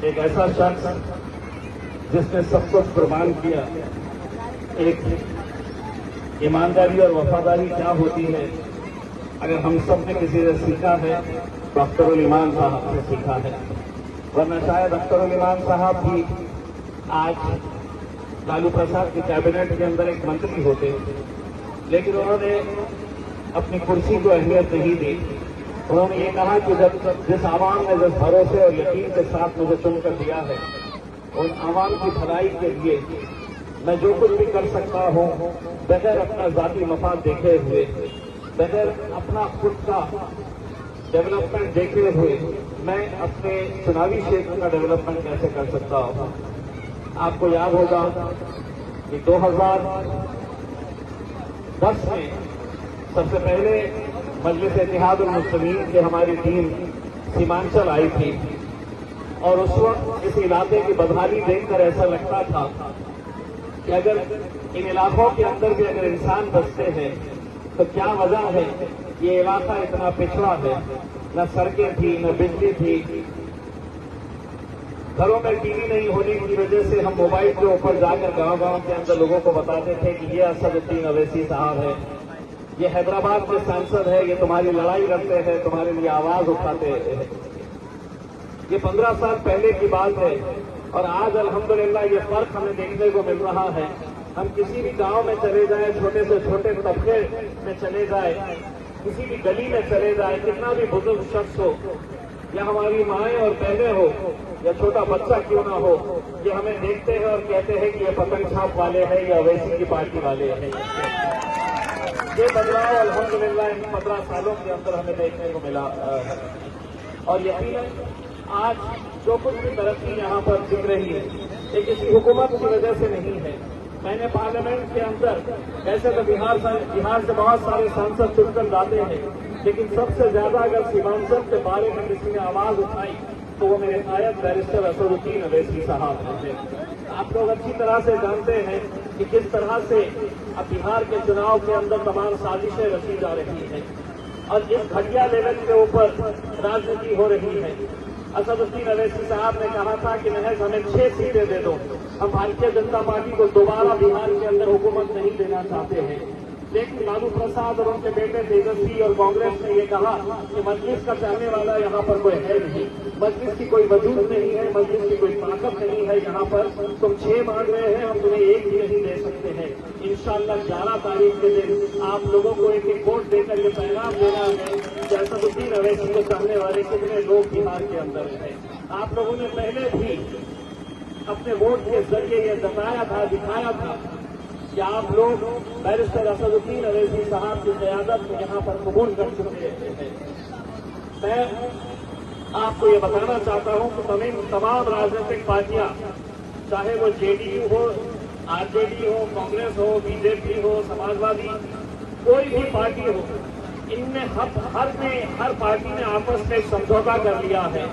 ایک ایسا شخص جس نے سب کچھ قربان کیا. ایک ایمانداری اور وفاداری کیا ہوتی ہے اگر ہم سب نے کسی سے سیکھا ہے تو اختر الایمان صاحب سے سیکھا ہے. ورنہ شاید اختر الایمان صاحب بھی آج لالو پرساد کی کیبنٹ کے اندر ایک منتری ہوتے، لیکن انہوں نے اپنی کرسی کو اہمیت نہیں دی. انہوں نے یہ کہا کہ جس عوام نے جس بھروسے اور یقین کے ساتھ مجھے چن کر دیا ہے، ان عوام کی بھلائی کے لیے میں جو کچھ بھی کر سکتا ہوں بغیر اپنا ذاتی مفاد دیکھے ہوئے، بغیر اپنا خود کا ڈیولپمنٹ دیکھے ہوئے میں اپنے چناوی شیتر کا ڈیولپمنٹ کیسے کر سکتا ہوں. آپ کو یاد ہوگا کہ 2010 میں سب سے پہلے مجلس اتحاد المسلمین کی ہماری ٹیم سیمانچل آئی تھی، اور اس وقت اس علاقے کی بدحالی دیکھ کر ایسا لگتا تھا کہ اگر ان علاقوں کے اندر بھی اگر انسان بستے ہیں تو کیا وجہ ہے یہ علاقہ اتنا پچھڑا ہے. نہ سڑکیں تھی، نہ بجلی تھی، گھروں میں ٹی وی نہیں ہونے کی وجہ سے ہم موبائل کے اوپر جا کر گاؤں گاؤں کے اندر لوگوں کو بتاتے تھے کہ یہ اسد الدین اویسی صاحب ہے، یہ حیدرآباد کے سانسد ہے، یہ تمہاری لڑائی لڑتے ہیں، تمہارے لیے آواز اٹھاتے ہیں. یہ 15 سال پہلے کی بات ہے، اور آج الحمدللہ یہ فرق ہمیں دیکھنے کو مل رہا ہے. ہم کسی بھی گاؤں میں چلے جائیں، چھوٹے سے چھوٹے طبقے میں چلے جائیں، کسی بھی گلی میں چلے جائیں، کتنا بھی بزرگ شخص ہو یا ہماری مائیں اور بہنیں ہو یا چھوٹا بچہ کیوں نہ ہو، یہ ہمیں دیکھتے ہیں اور کہتے ہیں کہ یہ پتنگ چھاپ والے ہیں یا اویسی کی پارٹی والے ہیں. یہ بدلاؤ الحمدللہ ان 15 سالوں کے اندر ہمیں دیکھنے کو ملا ہے. اور یقیناً آج جو کچھ بھی ترقی یہاں پر دکھ رہی ہے یہ کسی حکومت کی وجہ سے نہیں ہے. میں نے پارلیمنٹ کے اندر ایسے تو بہار سے بہت سارے سانسد چن کر لاتے ہیں، لیکن سب سے زیادہ اگر سیمانچل کے بارے میں کسی نے آواز اٹھائی تو وہ میرے نائب بیرسٹر اسد الدین اویسی صاحب ہیں. آپ لوگ اچھی طرح سے جانتے ہیں کہ کس طرح سے اب بہار کے چناؤ کے اندر تمام سازشیں رچی جا رہی ہیں اور اس گھٹیا لیول کے اوپر راجنیتی ہو رہی ہے. اسد الدین اویسی صاحب نے کہا تھا کہ محض ہمیں 6 سیٹیں دے دو، ہم بھارتیہ جنتا پارٹی کو دوبارہ بہار کے اندر حکومت نہیں دینا چاہتے ہیں. لیکن لالو پرساد اور ان کے بیٹے تیجسوی اور کانگریس نے یہ کہا کہ مجلس کا چاہنے والا یہاں پر کوئی ہے نہیں، مجلس کی کوئی وجود نہیں ہے، مجلس کی کوئی طاقت نہیں ہے یہاں پر. تم 6 مانگ رہے ہیں، ہم تمہیں 1 بھی نہیں دے سکتے ہیں. انشاءاللہ 11 تاریخ کے دن آپ لوگوں کو ایک ووٹ دے کر یہ پیغام دینا ہے کہ اسد الدین اویسی کو چاہنے والے کتنے لوگ بہار کے اندر ہیں. آپ لوگوں نے پہلے بھی اپنے ووٹ کے ذریعے یہ بتایا تھا، دکھایا تھا کہ آپ لوگ بیرسٹر اسد الدین اویسی صاحب کی قیادت کو یہاں پر قبول کر چکے ہیں. میں آپ کو یہ بتانا چاہتا ہوں کہ تمام راجنیتک پارٹیاں، چاہے وہ JDU ہو، RJD ہو، کانگریس ہو، BJP ہو، سماجوادی، کوئی بھی پارٹی ہو، ان میں ہر پارٹی نے آپس میں ایک سمجھوتا کر لیا ہے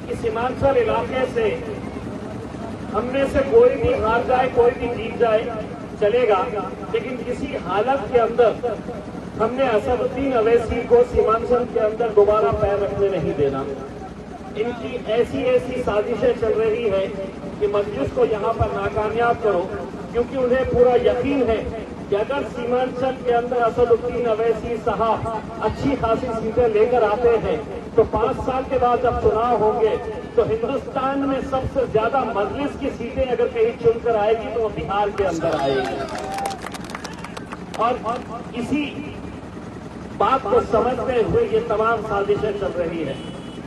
کہ سیمانچل علاقے سے ہم میں سے کوئی بھی ہار جائے، کوئی بھی جیت جائے چلے گا، لیکن کسی حالت کے اندر ہم نے اسد الدین اویسی کو سیمانچل کے اندر دوبارہ پیر رکھنے نہیں دینا. ان کی ایسی سازشیں چل رہی ہیں کہ مجلس کو یہاں پر ناکامیاب کرو، کیونکہ انہیں پورا یقین ہے کہ اگر سیمانچل کے اندر اسد الدین اویسی صاحب اچھی خاصی سیٹیں لے کر آتے ہیں تو 5 سال کے بعد جب چناؤ ہوں گے تو ہندوستان میں سب سے زیادہ مجلس کی سیٹیں اگر کہیں چن کر آئے گی تو وہ بہار کے اندر آئے گی. اور اسی بات کو سمجھتے ہوئے یہ تمام سازشیں چل رہی ہیں.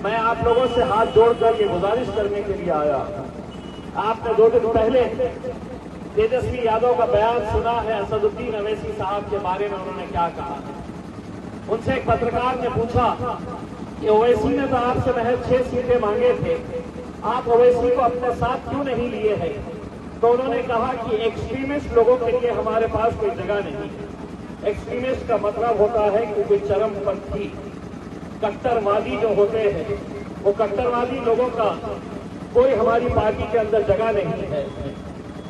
میں آپ لوگوں سے ہاتھ جوڑ کر یہ گزارش کرنے کے لیے آیا. آپ نے 2 دن پہلے تیجسوی یادو کا بیان سنا ہے اسد الدین اویسی صاحب کے بارے میں انہوں نے کیا کہا. ان سے ایک پترکار نے پوچھا کہ اویسی نے تو آپ سے محض 6 سیٹیں مانگے تھے، آپ اویسی کو اپنے ساتھ کیوں نہیں لیے ہیں؟ تو انہوں نے کہا کہ ایکسٹریمسٹ لوگوں کے لیے ہمارے پاس کوئی جگہ نہیں. ایکسٹریمسٹ کا مطلب ہوتا ہے کہ کوئی چرم پنتھی کٹروادی جو ہوتے ہیں، وہ کٹروادی لوگوں کا کوئی ہماری پارٹی کے اندر جگہ نہیں ہے.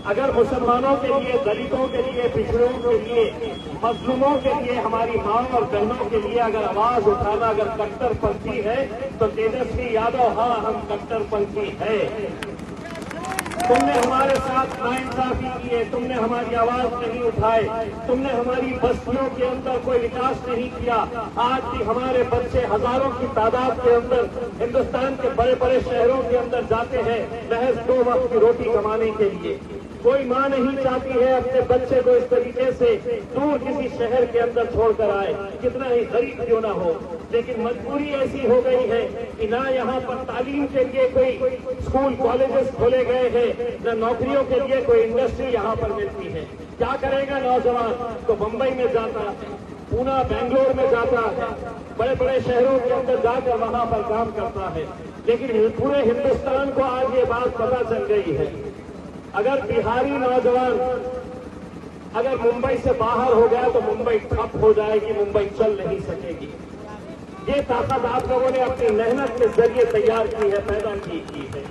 اگر مسلمانوں کے لیے، دلتوں کے لیے، پچھڑوں کے لیے، مظلوموں کے لیے، ہماری ماں اور بہنوں کے لیے اگر آواز اٹھانا اگر کٹر پنتھی ہے تو تیجسوی یادو ہاں ہم کٹر پنتھی ہے۔ تم نے ہمارے ساتھ ناانصافی کی ہے، تم نے ہماری آواز نہیں اٹھائے، تم نے ہماری بستیوں کے اندر کوئی وکاس نہیں کیا۔ آج بھی ہمارے بچے ہزاروں کی تعداد کے اندر ہندوستان کے بڑے بڑے شہروں کے اندر جاتے ہیں محض 2 وقت کی روٹی کمانے کے لیے۔ کوئی ماں نہیں چاہتی ہے اپنے بچے کو اس طریقے سے دور کسی شہر کے اندر چھوڑ کر آئے، کتنا ہی غریب کیوں نہ ہو، لیکن مجبوری ایسی ہو گئی ہے کہ نہ یہاں پر تعلیم کے لیے کوئی اسکول کالجز کھولے گئے ہیں، نہ نوکریوں کے لیے کوئی انڈسٹری یہاں پر ملتی ہے۔ کیا کرے گا نوجوان؟ تو بمبئی میں جاتا ہے، پونا بنگلور میں جاتا ہے، بڑے بڑے شہروں کے اندر جا کر وہاں پر کام کرتا ہے۔ لیکن پورے ہندوستان کو آج یہ بات پتہ چل گئی ہے، اگر بہاری نوجوان اگر ممبئی سے باہر ہو گیا تو ممبئی ٹھپ ہو جائے گی، ممبئی چل نہیں سکے گی۔ یہ طاقت آپ لوگوں نے اپنی محنت کے ذریعے تیار کی ہے، پیدا کی ہے۔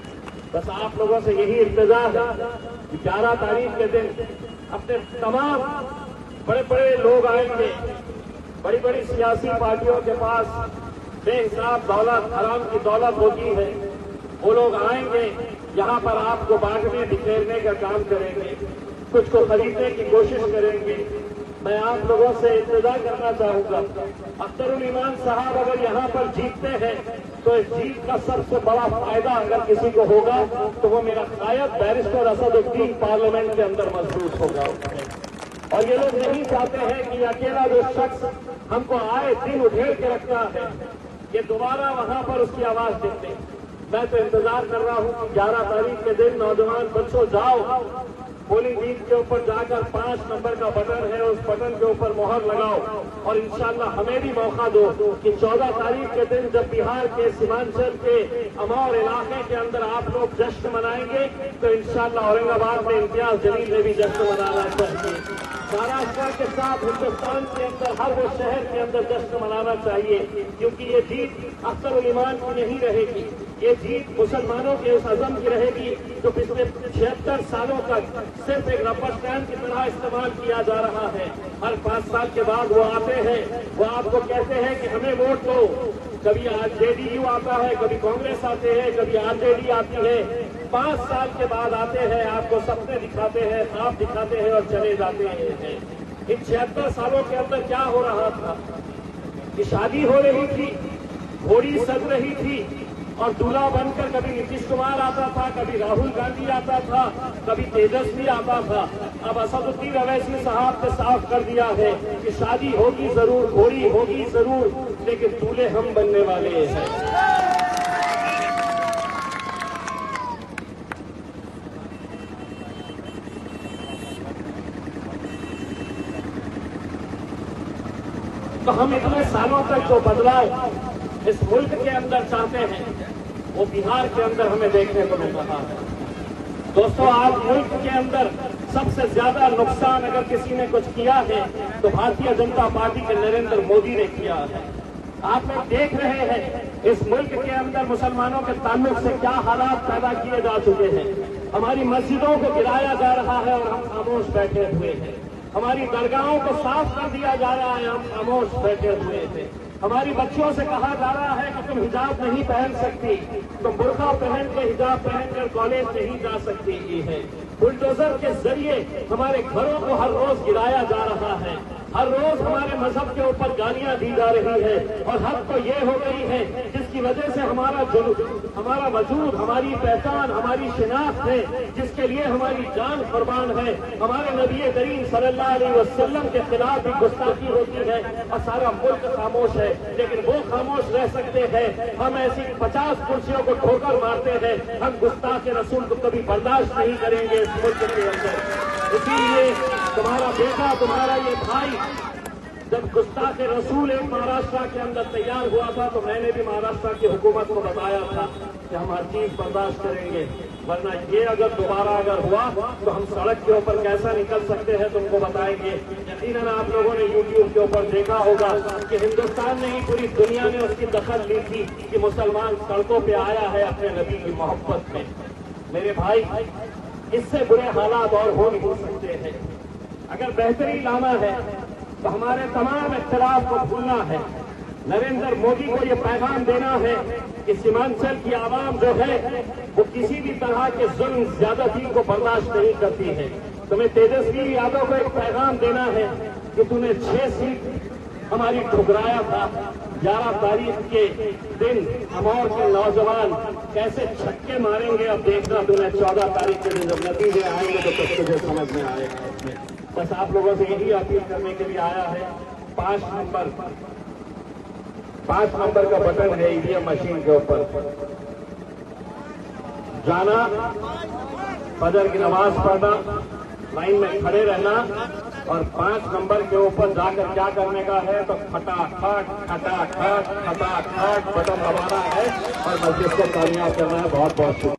بس آپ لوگوں سے یہی التجا ہے کہ 11 تاریخ کے دن اپنے تمام بڑے بڑے لوگ آئیں گے، بڑی بڑی سیاسی پارٹیوں کے پاس بے حساب دولت، حرام کی دولت ہوتی ہے، وہ لوگ آئیں گے یہاں پر آپ کو بانٹنے بکھیرنے کا کام کریں گے، کچھ کو خریدنے کی کوشش کریں گے۔ میں آپ لوگوں سے التجا کرنا چاہوں گا، اختر الایمان صاحب اگر یہاں پر جیتتے ہیں تو اس جیت کا سب سے بڑا فائدہ اگر کسی کو ہوگا تو وہ میرا قائد بیرسٹر اسد الدین پارلیمنٹ کے اندر محسوس ہوگا۔ اور یہ لوگ نہیں چاہتے ہیں کہ اکیلا جو شخص ہم کو آئے دن ادھیڑ کے رکھتا ہے یہ دوبارہ وہاں پر اس کی آواز دکھتے۔ میں تو انتظار کر رہا ہوں کہ 11 تاریخ کے دن نوجوان بچوں جاؤ، پولنگ بوتھ کے اوپر جا کر 5 نمبر کا بٹن ہے، اس بٹن کے اوپر مہر لگاؤ اور انشاءاللہ ہمیں بھی موقع دو کہ 14 تاریخ کے دن جب بہار کے سیمانچل کے امور علاقے کے اندر آپ لوگ جشن منائیں گے تو انشاءاللہ اورنگ آباد میں امتیاز جلیل نے بھی جشن منانا چاہیے۔ مہاراشٹر کے ساتھ ہندوستان کے اندر ہر وہ شہر کے اندر جشن منانا چاہیے، کیونکہ یہ جیت اختر الایمان کی نہیں رہے گی، یہ جیت مسلمانوں کے اس عزم کی رہے گی جو پچھلے 76 سالوں تک صرف ایک ربر اسٹیمپ کی طرح استعمال کیا جا رہا ہے۔ ہر 5 سال کے بعد وہ آتے ہیں، وہ آپ کو کہتے ہیں کہ ہمیں ووٹ دو، کبھی JDU آتا ہے، کبھی کانگریس آتے ہیں، کبھی RJD آتی ہے، 5 سال کے بعد آتے ہیں، آپ کو سپنے دکھاتے ہیں، خواب دکھاتے ہیں اور چلے جاتے ہیں۔ ان 76 سالوں کے اندر کیا ہو رہا تھا کہ شادی ہو رہی تھی، گھوڑی سج رہی تھی اور دولہا بن کر کبھی نتیش کمار آتا تھا، کبھی راہل گاندھی آتا تھا، کبھی تیجسوی آتا تھا۔ اب اسد الدین اویسی صاحب نے صاف کر دیا ہے کہ شادی ہوگی ضرور، گھوڑی ہوگی ضرور، لیکن دولہے ہم بننے والے ہیں۔ تو ہم اتنے سالوں تک جو بدلاؤ اس ملک کے اندر چاہتے ہیں وہ بہار کے اندر ہمیں دیکھنے کو مل رہا ہے۔ دوستو آج ملک کے اندر سب سے زیادہ نقصان اگر کسی نے کچھ کیا ہے تو بھارتیہ جنتا پارٹی کے نریندر مودی نے کیا ہے۔ آپ لوگ دیکھ رہے ہیں اس ملک کے اندر مسلمانوں کے تعلق سے کیا حالات پیدا کیے جا چکے ہیں۔ ہماری مسجدوں کو گرایا جا رہا ہے اور ہم خاموش بیٹھے ہوئے ہیں، ہماری درگاہوں کو صاف کر دیا جا رہا ہے، ہم خاموش بیٹھے ہوئے ہیں، ہماری بچیوں سے کہا جا رہا ہے کہ تم حجاب نہیں پہن سکتی، تم برقع پہن کے حجاب پہن کر کالج نہیں جا سکتی۔ یہ ہے بلڈوزر کے ذریعے ہمارے گھروں کو ہر روز گرایا جا رہا ہے، ہر روز ہمارے مذہب کے اوپر گالیاں دی جا رہی ہے، اور حد تو یہ ہو گئی ہے جس کی وجہ سے ہمارا وجود، ہماری پہچان، ہماری شناخت ہے، جس کے لیے ہماری جان قربان ہے، ہمارے نبی کریم صلی اللہ علیہ وسلم کے خلاف بھی گستاخی ہوتی ہے اور سارا ملک خاموش ہے، لیکن وہ خاموش رہ سکتے ہیں، ہم ایسی 50 کرسیوں کو ٹھوکر مارتے ہیں، ہم گستاخ رسول کو کبھی برداشت نہیں کریں گے اس ملک کے اندر۔ اسی لیے تمہارا بیٹا، تمہارا یہ بھائی جب گستاخ رسول ایک مہاراشٹر کے اندر تیار ہوا تھا تو میں نے بھی مہاراشٹر کی حکومت کو بتایا تھا کہ ہم ہر چیز برداشت کریں گے، ورنہ یہ اگر دوبارہ اگر ہوا تو ہم سڑک کے اوپر کیسا نکل سکتے ہیں تم کو بتائیں گے۔ یقیناً آپ لوگوں نے YouTube کے اوپر دیکھا ہوگا کہ ہندوستان نے ہی پوری دنیا نے اس کی دخل لی تھی کہ مسلمان سڑکوں پہ آیا ہے اپنے نبی کی محبت میں۔ میرے بھائی اس سے برے حالات اور ہو نہیں سکتے ہیں۔ اگر بہتری لانا ہے تو ہمارے تمام اختلاف کو بھولنا ہے۔ نریندر مودی کو یہ پیغام دینا ہے کہ سیمانچل کی عوام جو ہے وہ کسی بھی طرح کے ظلم زیادتی کو برداشت نہیں کرتی ہے۔ تمہیں تیجسوی یادو کو ایک پیغام دینا ہے کہ تم نے 6 سیٹ ہماری ٹھکرایا تھا۔ 11 تاریخ کے دن امور کے نوجوان کیسے چھکے ماریں گے، اب دیکھنا تمہیں 14 تاریخ کے دن جب نتیجے آئیں گے تو تجھے سمجھ میں آئے گا۔ بس آپ لوگوں سے یہی اپیل کرنے کے لیے آیا ہے۔ 5 نمبر کا بٹن ہے ای وی ایم مشین کے اوپر جانا، فجر کی نماز پڑھنا، لائن میں کھڑے رہنا اور 5 نمبر کے اوپر جا کر کیا کرنے کا ہے تو کھٹاکھٹ کھٹاکھٹ کھٹاکھٹ بٹن دبانا ہے اور مسجد کو کامیاب کرنا ہے۔ بہت بہت شکریہ۔